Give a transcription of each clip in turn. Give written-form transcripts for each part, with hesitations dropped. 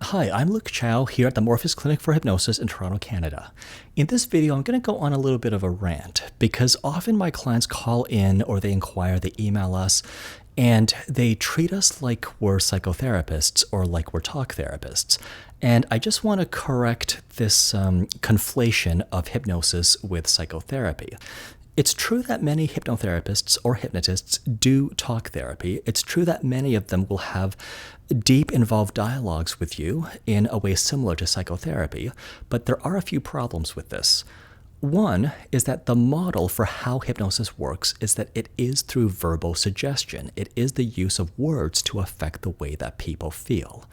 Hi, I'm Luke Chow here at the Morpheus Clinic for Hypnosis in Toronto, Canada. In this video, I'm going to go on a little bit of a rant because often my clients call in or they inquire, they email us, and they treat us like we're psychotherapists or like we're talk therapists. And I just want to correct this conflation of hypnosis with psychotherapy. It's true that many hypnotherapists or hypnotists do talk therapy. It's true that many of them will have deep involved dialogues with you in a way similar to psychotherapy, but there are a few problems with this. One is that the model for how hypnosis works is that it is through verbal suggestion. It is the use of words to affect the way that people feel.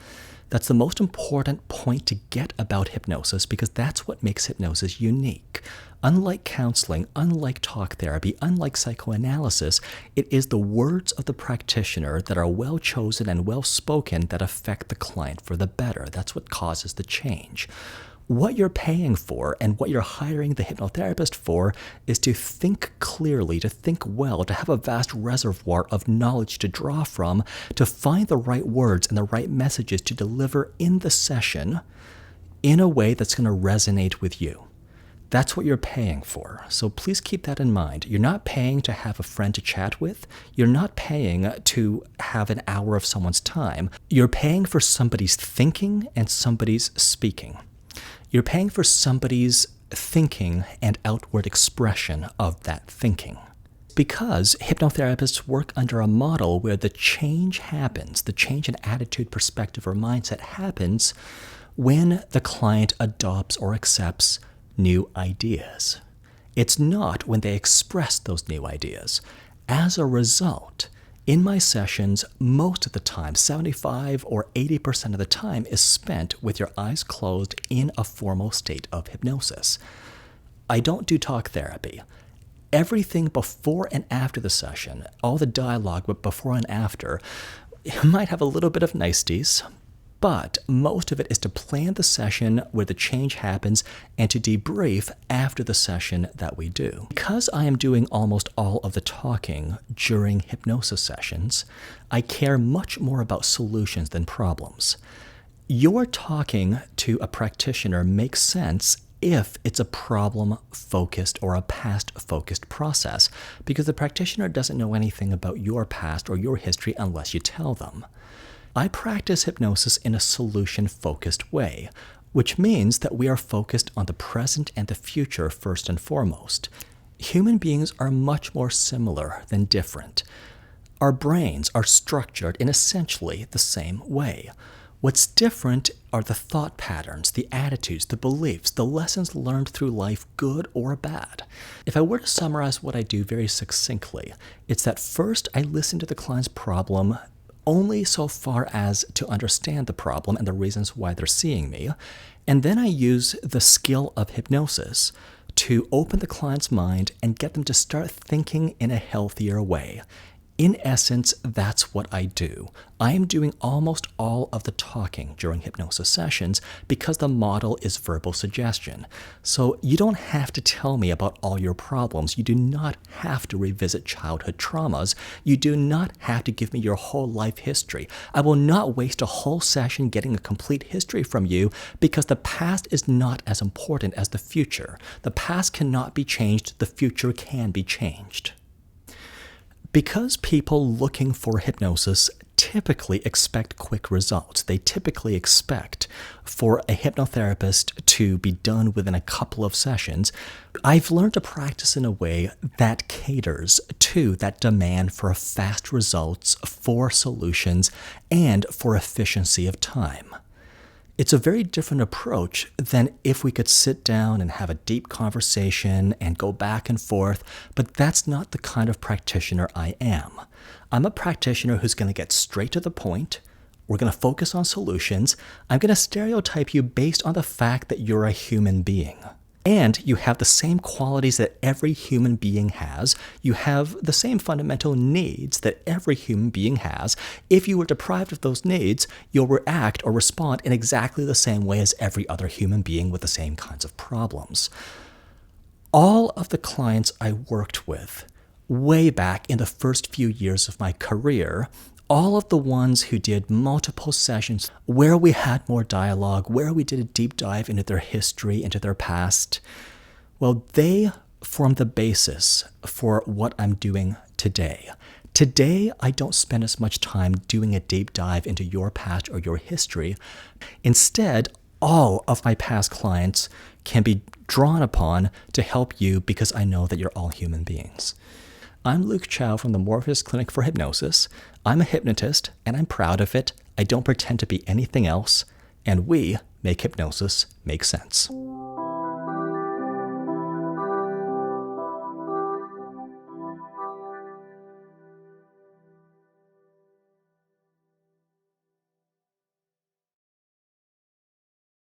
That's the most important point to get about hypnosis because that's what makes hypnosis unique. Unlike counseling, unlike talk therapy, unlike psychoanalysis, it is the words of the practitioner that are well chosen and well spoken that affect the client for the better. That's what causes the change. What you're paying for and what you're hiring the hypnotherapist for is to think clearly, to think well, to have a vast reservoir of knowledge to draw from, to find the right words and the right messages to deliver in the session in a way that's going to resonate with you. That's what you're paying for. So please keep that in mind. You're not paying to have a friend to chat with. You're not paying to have an hour of someone's time. You're paying for somebody's thinking and somebody's speaking. You're paying for somebody's thinking and outward expression of that thinking. Because hypnotherapists work under a model where the change happens, the change in attitude, perspective, or mindset happens when the client adopts or accepts new ideas. It's not when they express those new ideas. As a result, in my sessions, most of the time, 75 or 80% of the time is spent with your eyes closed in a formal state of hypnosis. I don't do talk therapy. Everything before and after the session, all the dialogue before and after, might have a little bit of niceties, but most of it is to plan the session where the change happens and to debrief after the session that we do. Because I am doing almost all of the talking during hypnosis sessions, I care much more about solutions than problems. Your talking to a practitioner makes sense if it's a problem-focused or a past-focused process, because the practitioner doesn't know anything about your past or your history unless you tell them. I practice hypnosis in a solution-focused way, which means that we are focused on the present and the future first and foremost. Human beings are much more similar than different. Our brains are structured in essentially the same way. What's different are the thought patterns, the attitudes, the beliefs, the lessons learned through life, good or bad. If I were to summarize what I do very succinctly, it's that first I listen to the client's problem only so far as to understand the problem and the reasons why they're seeing me. And then I use the skill of hypnosis to open the client's mind and get them to start thinking in a healthier way. In essence, that's what I do. I am doing almost all of the talking during hypnosis sessions because the model is verbal suggestion. So you don't have to tell me about all your problems. You do not have to revisit childhood traumas. You do not have to give me your whole life history. I will not waste a whole session getting a complete history from you because the past is not as important as the future. The past cannot be changed. The future can be changed. Because people looking for hypnosis typically expect quick results. They typically expect for a hypnotherapist to be done within a couple of sessions. I've learned to practice in a way that caters to that demand for fast results, for solutions, and for efficiency of time. It's a very different approach than if we could sit down and have a deep conversation and go back and forth, but that's not the kind of practitioner I am. I'm a practitioner who's going to get straight to the point. We're going to focus on solutions. I'm going to stereotype you based on the fact that you're a human being. And you have the same qualities that every human being has. You have the same fundamental needs that every human being has. If you were deprived of those needs, you'll react or respond in exactly the same way as every other human being with the same kinds of problems. All of the clients I worked with way back in the first few years of my career all of the ones who did multiple sessions where we had more dialogue, where we did a deep dive into their history, into their past, well, they form the basis for what I'm doing today. Today, I don't spend as much time doing a deep dive into your past or your history. Instead, all of my past clients can be drawn upon to help you because I know that you're all human beings. I'm Luke Chow from the Morpheus Clinic for Hypnosis. I'm a hypnotist, and I'm proud of it. I don't pretend to be anything else, and we make hypnosis make sense.